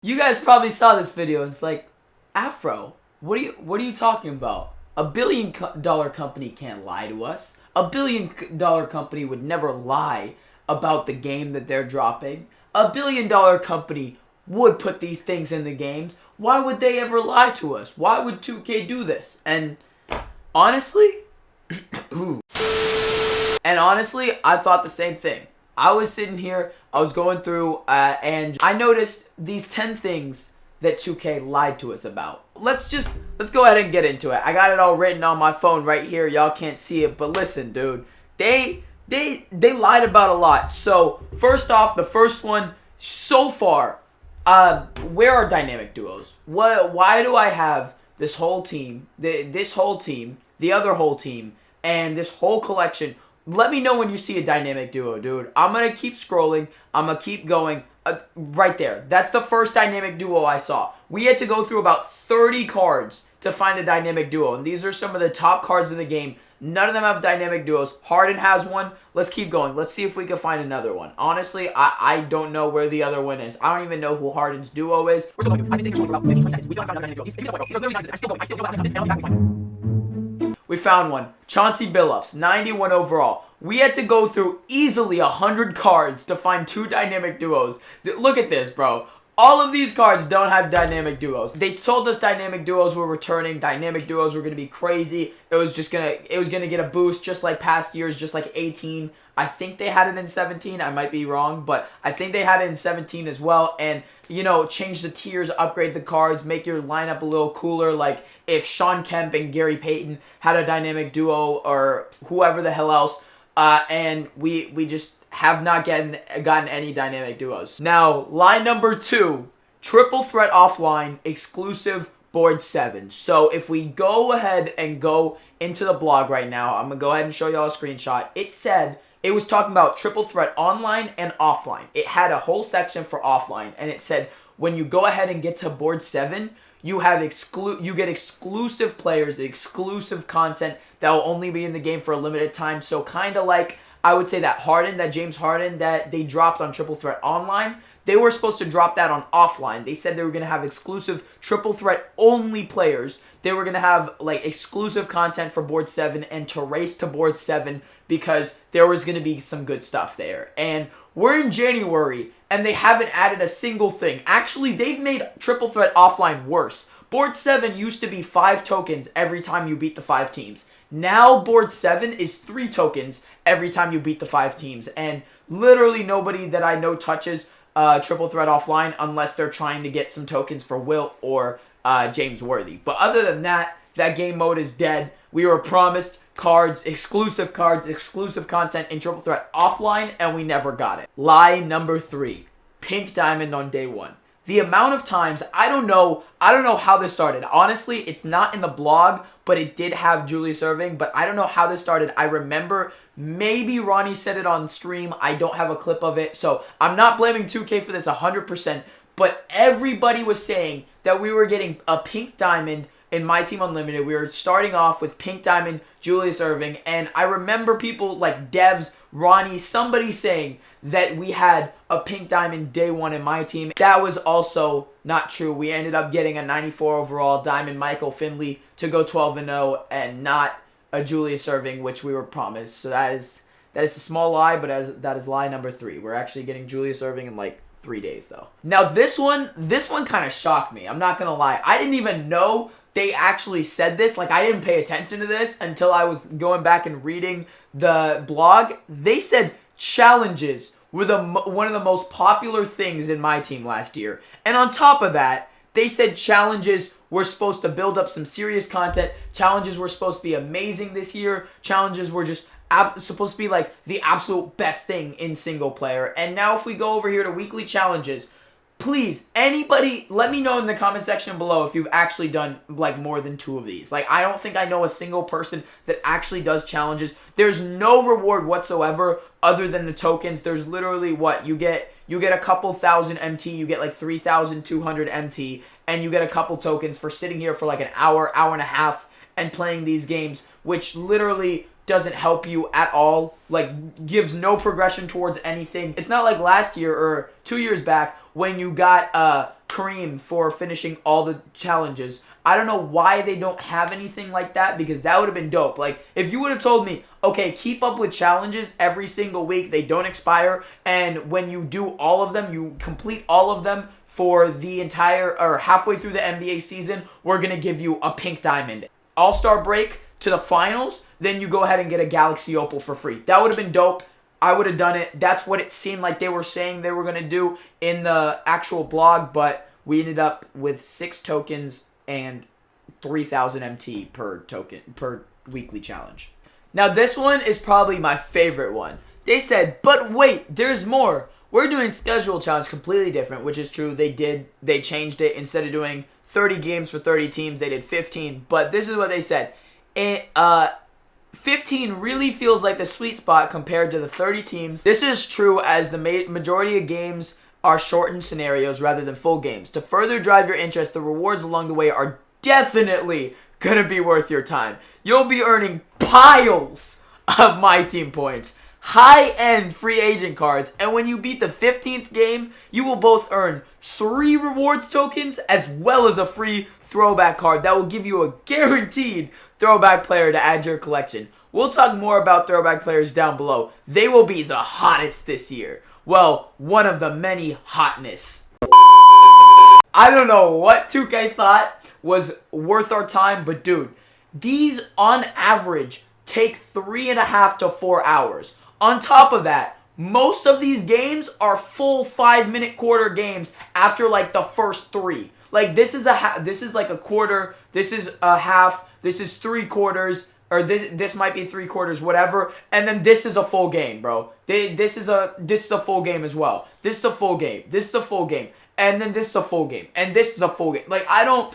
You guys probably saw this video and it's like, Afro, what are you talking about? $1 billion company can't lie to us. $1 billion company would never lie about the game that they're dropping. $1 billion company would put these things in the games. Why would they ever lie to us? Why would 2K do this? And honestly, I thought the same thing. I was sitting here, I was going through, and I noticed these 10 things that 2K lied to us about. Let's go ahead and get into it. I got it all written on my phone right here. Y'all can't see it, but listen, dude. They lied about a lot. So, first off, the first one, so far, where are dynamic duos? Why do I have this whole team, this whole team, the other whole team, and this whole collection? Let me know when you see a dynamic duo, dude. I'm going to keep scrolling. I'm going to keep going. Right there. That's the first dynamic duo I saw. We had to go through about 30 cards to find a dynamic duo. And these are some of the top cards in the game. None of them have dynamic duos. Harden has one. Let's keep going. Let's see if we can find another one. Honestly, I don't know where the other one is. I don't even know who Harden's duo is. We're still going. I've been saying for about 15 seconds. We still haven't found a dynamic duo. He's literally 96. I'm still going. We found one. Chauncey Billups, 91 overall. We had to go through easily 100 cards to find 2 dynamic duos. Look at this, bro. All of these cards don't have dynamic duos. They told us dynamic duos were returning. Dynamic duos were going to be crazy. It was going to get a boost just like past years, just like 18. I think they had it in 17. I might be wrong, but I think they had it in 17 as well. And, you know, change the tiers, upgrade the cards, make your lineup a little cooler. Like if Sean Kemp and Gary Payton had a dynamic duo or whoever the hell else. And we just have not gotten any dynamic duos. Now, line number 2, triple threat offline, exclusive board 7. So if we go ahead and go into the blog right now, I'm going to go ahead and show y'all a screenshot. It was talking about triple threat online and offline. It had a whole section for offline, and it said when you go ahead and get to board 7, you get exclusive players, the exclusive content that will only be in the game for a limited time. So kind of like, I would say that James Harden that they dropped on Triple Threat Online, they were supposed to drop that on offline. They said they were going to have exclusive Triple Threat only players. They were going to have like exclusive content for board 7 and to race to board 7 because there was going to be some good stuff there. And we're in January and they haven't added a single thing. Actually, they've made Triple Threat Offline worse. Board 7 used to be 5 tokens every time you beat the 5 teams. Now board 7 is 3 tokens every time you beat the 5 teams. And literally nobody that I know touches Triple Threat Offline unless they're trying to get some tokens for Wilt or James Worthy. But other than that, that game mode is dead. We were promised cards, exclusive content in Triple Threat Offline, and we never got it. Lie number 3, Pink Diamond on day 1. The amount of times, I don't know how this started. Honestly, it's not in the blog, but it did have Julius Erving, but I don't know how this started. I remember maybe Ronnie said it on stream. I don't have a clip of it, so I'm not blaming 2K for this 100%, but everybody was saying that we were getting a Pink Diamond in Myteam Unlimited. We were starting off with Pink Diamond, Julius Erving, and I remember people like Devs, Ronnie, somebody saying that we had a Pink Diamond day 1 in Myteam. That was also not true. We ended up getting a 94 overall Diamond Michael Finley to go 12-0 and not a Julius Erving, which we were promised. So that is a small lie, but that is lie number 3. We're actually getting Julius Erving in like 3 days though. Now this one kind of shocked me. I'm not gonna lie. I didn't even know they actually said this. Like I didn't pay attention to this until I was going back and reading the blog. They said challenges were one of the most popular things in Myteam last year. And on top of that, they said challenges were supposed to build up some serious content. Challenges were supposed to be amazing this year. Challenges were just supposed to be like the absolute best thing in single player. And now if we go over here to weekly challenges, please, anybody, let me know in the comment section below if you've actually done like more than 2 of these. Like, I don't think I know a single person that actually does challenges. There's no reward whatsoever other than the tokens. There's literally what? You get a couple thousand MT, you get like 3,200 MT, and you get a couple tokens for sitting here for like an hour, hour and a half, and playing these games, which literally doesn't help you at all, like gives no progression towards anything. It's not like last year or 2 years back when you got Kareem for finishing all the challenges. I don't know why they don't have anything like that, because that would have been dope. Like, if you would have told me, okay, keep up with challenges every single week, they don't expire, and when you do all of them, you complete all of them for the entire, or halfway through the NBA season, we're going to give you a pink diamond. All-Star break to the finals, then you go ahead and get a Galaxy Opal for free. That would have been dope. I would have done it. That's what it seemed like they were saying they were going to do in the actual blog, but we ended up with 6 tokens and 3,000 MT per token, per weekly challenge. Now this one is probably my favorite one. They said, but wait, there's more. We're doing schedule challenge completely different, which is true. They changed it. Instead of doing 30 games for 30 teams, they did 15. But this is what they said. 15 really feels like the sweet spot compared to the 30 teams. This is true as the majority of games are shortened scenarios rather than full games. To further drive your interest, the rewards along the way are definitely gonna be worth your time. You'll be earning piles of Myteam points, high-end free agent cards, and when you beat the 15th game, you will both earn 3 rewards tokens as well as a free throwback card that will give you a guaranteed throwback player to add to your collection. We'll talk more about throwback players down below. They will be the hottest this year. Well, one of the many hotness. I don't know what 2K thought was worth our time, but dude, these on average take 3.5 to 4 hours. On top of that, most of these games are full 5-minute quarter games after like the first 3. Like this is like a quarter, this is a half, this is 3 quarters, or this might be 3 quarters, whatever, and then this is a full game, bro. This is a full game as well. This is a full game. This is a full game. And then this is a full game. And this is a full game. Like,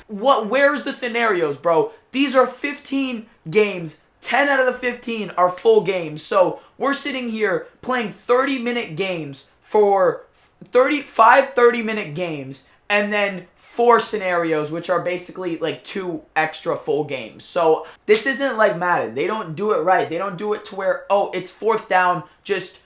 where's the scenarios, bro? These are 15 games. 10 out of the 15 are full games. So, we're sitting here playing 30-minute games for 30-minute games. And then 4 scenarios, which are basically like 2 extra full games. So, this isn't like Madden. They don't do it right. They don't do it to where, oh, it's 4th down, just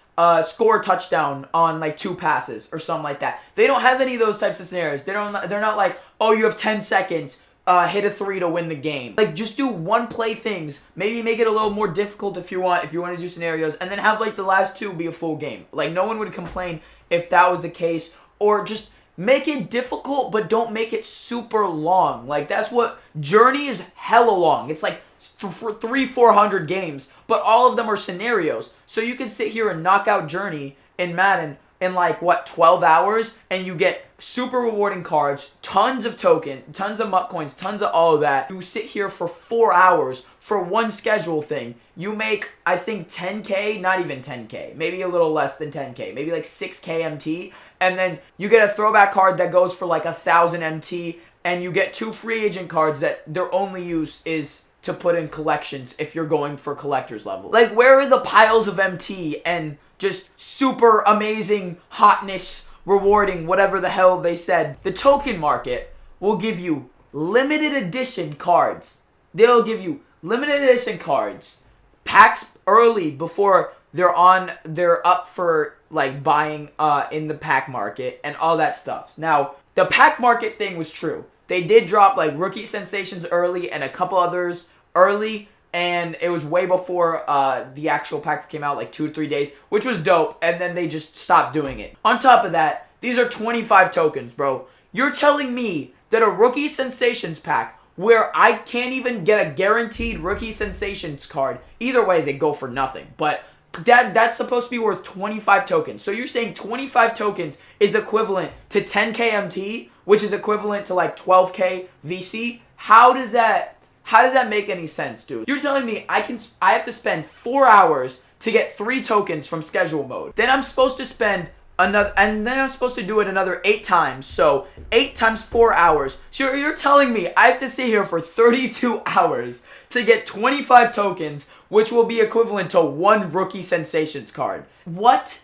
score a touchdown on like 2 passes or something like that. They don't have any of those types of scenarios. They're not like, oh, you have 10 seconds, hit a 3 to win the game. Like, just do one play things. Maybe make it a little more difficult if you want to do scenarios, and then have like the last 2 be a full game. Like, no one would complain if that was the case. Or just make it difficult, but don't make it super long. Like, that's what Journey is hella long. It's like 300-400 games, but all of them are scenarios. So you can sit here and knock out Journey in Madden in like, 12 hours, and you get super rewarding cards, tons of tokens, tons of MUT coins, tons of all of that. You sit here for 4 hours for one schedule thing. You make, I think, 10K, not even 10K, maybe a little less than 10K, maybe like 6K MT, and then you get a throwback card that goes for like 1,000 MT, and you get 2 free agent cards that their only use is to put in collections if you're going for collector's level. Like, where are the piles of MT and just super amazing hotness, rewarding, whatever the hell they said? The token market will give you limited edition cards. They'll give you limited edition cards, packs early before they're up for like buying in the pack market and all that stuff. Now, the pack market thing was true. They did drop like rookie sensations early and a couple others early, and it was way before the actual pack came out, like 2 or 3 days, which was dope, and then they just stopped doing it. On top of that, these are 25 tokens, bro. You're telling me that a rookie sensations pack where I can't even get a guaranteed rookie sensations card, either way they go for nothing, but that's supposed to be worth 25 tokens. So you're saying 25 tokens is equivalent to 10K MT, which is equivalent to like 12K VC? How does that make any sense, dude? You're telling me I have to spend 4 hours to get 3 tokens from schedule mode. Then I'm supposed to spend another, and then I'm supposed to do it another 8 times. So 8 times 4 hours. So you're telling me I have to sit here for 32 hours to get 25 tokens, which will be equivalent to 1 rookie sensations card. What?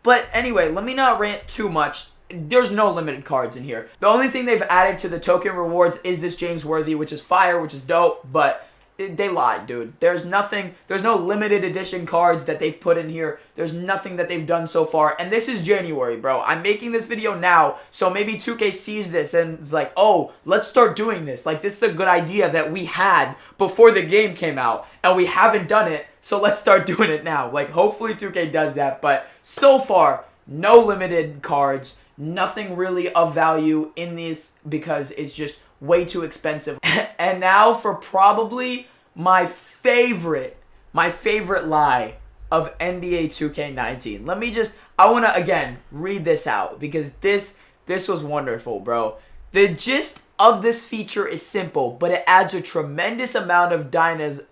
But anyway, let me not rant too much. There's no limited cards in here. The only thing they've added to the token rewards is this James Worthy, which is fire, which is dope, but they lied, dude. There's no limited edition cards that they've put in here. There's nothing that they've done so far. And this is January, bro. I'm making this video now, so maybe 2K sees this and is like, oh, let's start doing this. Like, this is a good idea that we had before the game came out, and we haven't done it, so let's start doing it now. Like, hopefully 2K does that, but so far, no limited cards, nothing really of value in this because it's just way too expensive. And now for probably my favorite lie of NBA 2K19. I want to again read this out because this was wonderful, bro. The gist of this feature is simple, but it adds a tremendous amount of dynamism.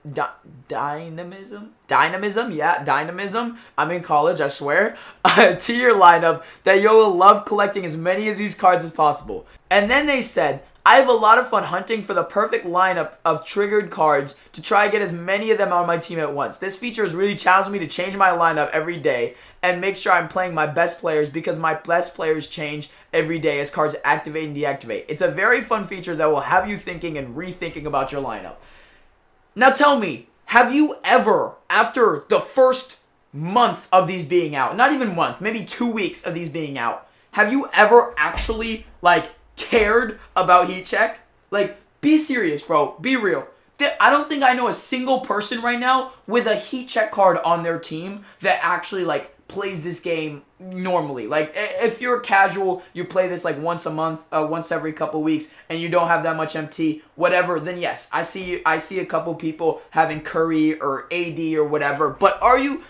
I'm in college, I swear. To your lineup that you'll love collecting as many of these cards as possible. And then they said, I have a lot of fun hunting for the perfect lineup of triggered cards to try and get as many of them on my team at once. This feature has really challenged me to change my lineup every day and make sure I'm playing my best players because my best players change every day as cards activate and deactivate. It's a very fun feature that will have you thinking and rethinking about your lineup. Now tell me, have you ever, after the first month of these being out, not even month, maybe 2 weeks of these being out, have you ever actually, cared about heat check? Like, be serious, bro. Be real. I don't think I know a single person right now with a heat check card on their team that actually, plays this game normally. Like, if you're casual, you play this, once a month, once every couple weeks, and you don't have that much MT, whatever, then yes, I see a couple people having Curry or AD or whatever, but are you,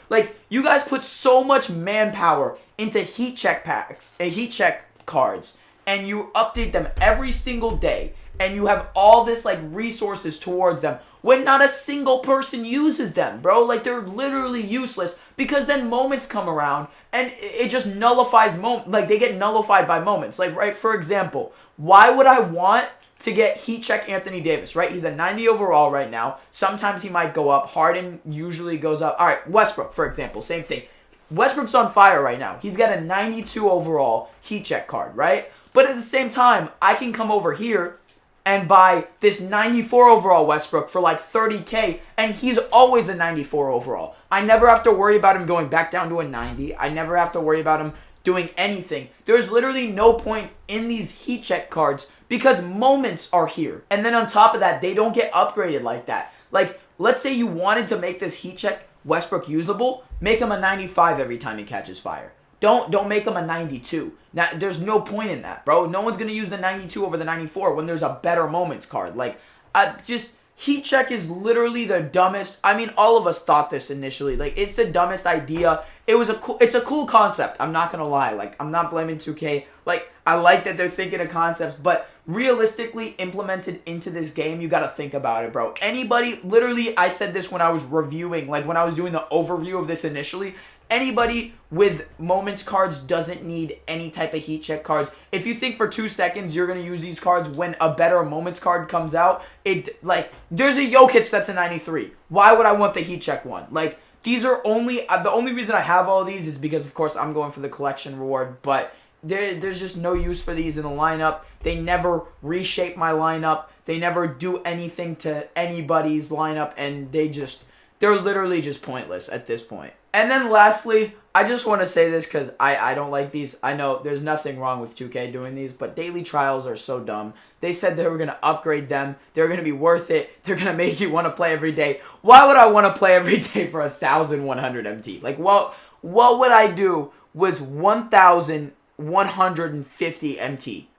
you guys put so much manpower into heat check packs, and heat check cards, and you update them every single day, and you have all this, resources towards them, when not a single person uses them, bro. They're literally useless, because then moments come around, and it just nullifies they get nullified by moments. Right, for example, why would I want to get heat check Anthony Davis, right? He's a 90 overall right now. Sometimes he might go up. Harden usually goes up. All right, Westbrook, for example, same thing. Westbrook's on fire right now. He's got a 92 overall heat check card, right? But at the same time, I can come over here and buy this 94 overall Westbrook for 30K, and he's always a 94 overall. I never have to worry about him going back down to a 90. I never have to worry about him doing anything. There's literally no point in these heat check cards because moments are here. And then on top of that, they don't get upgraded like that. Let's say you wanted to make this heat check Westbrook usable, make him a 95 every time he catches fire. Don't make him a 92. Now, there's no point in that, bro. No one's going to use the 92 over the 94 when there's a better moments card. Heat check is literally the dumbest. I mean, all of us thought this initially. It's the dumbest idea. It's a cool concept. I'm not going to lie. I'm not blaming 2K. I like that they're thinking of concepts, but realistically implemented into this game, you got to think about it, bro. Anybody, literally, I said this when I was reviewing, when I was doing the overview of this initially, anybody with moments cards doesn't need any type of heat check cards. If you think for 2 seconds you're going to use these cards when a better moments card comes out, there's a Jokic that's a 93. Why would I want the heat check one? These are the only reason I have all of these is because, of course, I'm going for the collection reward, but there's just no use for these in the lineup. They never reshape my lineup. They never do anything to anybody's lineup, and they're literally just pointless at this point. And then lastly, I just want to say this because I don't like these. I know there's nothing wrong with 2K doing these, but daily trials are so dumb. They said they were going to upgrade them. They're going to be worth it. They're going to make you want to play every day. Why would I want to play every day for 1,100 MT? What would I do with 1,150 MT?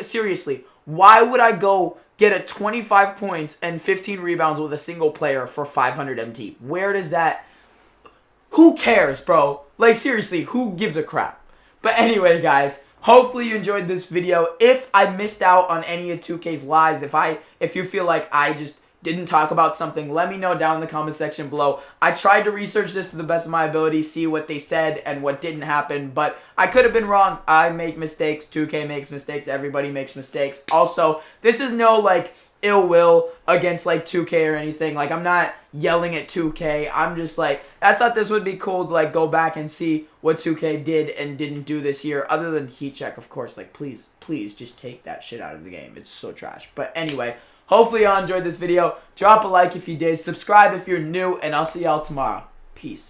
Seriously, why would I go get a 25 points and 15 rebounds with a single player for 500 MT? Where does that... Who cares, bro? Seriously, who gives a crap? But anyway, guys, hopefully you enjoyed this video. If I missed out on any of 2K's lies, if you feel like I just didn't talk about something, let me know down in the comment section below. I tried to research this to the best of my ability, see what they said and what didn't happen, but I could have been wrong. I make mistakes. 2K makes mistakes. Everybody makes mistakes. Also, this is no, ill will against 2K or anything. I'm not yelling at 2K. I'm just I thought this would be cool to go back and see what 2K did and didn't do this year, other than heat check, of course. Please just take that shit out of the game. It's so trash. But anyway, Hopefully y'all enjoyed this video. Drop a like if you did. Subscribe if you're new, and I'll see y'all tomorrow. Peace.